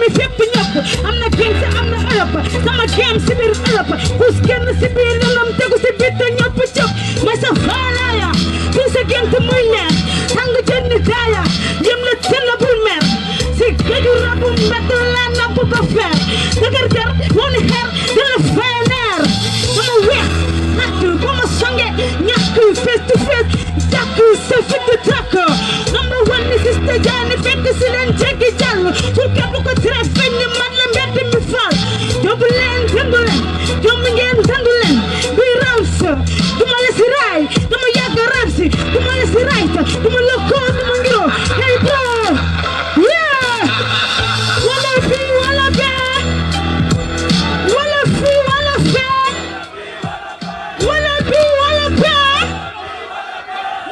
mi fépp ñëpp am na kenn te am na Europe sama game si biir Europe kus kenn si biir yoonam tegu si biir te ñëpp jóg ma sa faalaaya fii sa game te muy neex tàng jën ni daaya yëm la tën la bul mer si géju rabu mbedd la napp ba feer dëgër der woon xeer dina feeneer dama weex nakk ba ma songe ñàkk face to face jàkk sa fit di tàkk number one ni si stajaani fekk si leen jéggi jàll pour képp ko tere feeñ ni man la mbedd mi faal jomb leen jëndu leen jomb ngeen jëndu leen kuy raw sa duma la si raay dama yàgg rap si duma la si raay ta duma la koo duma ngiroo hey bro yeah wala fii wala bee wala fii wala fee wala bii wala bee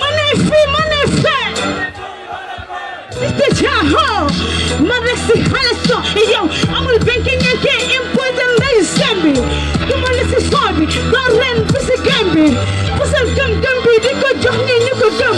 ma ne fii ma ne fee Mr. Jaho ma rek si xale so yow amul benki ñenke imposé nday sembi duma la si soo bi doo ren bi si gem bi pusal gëm-gëm bi di ko jox ñi ñu ko gëm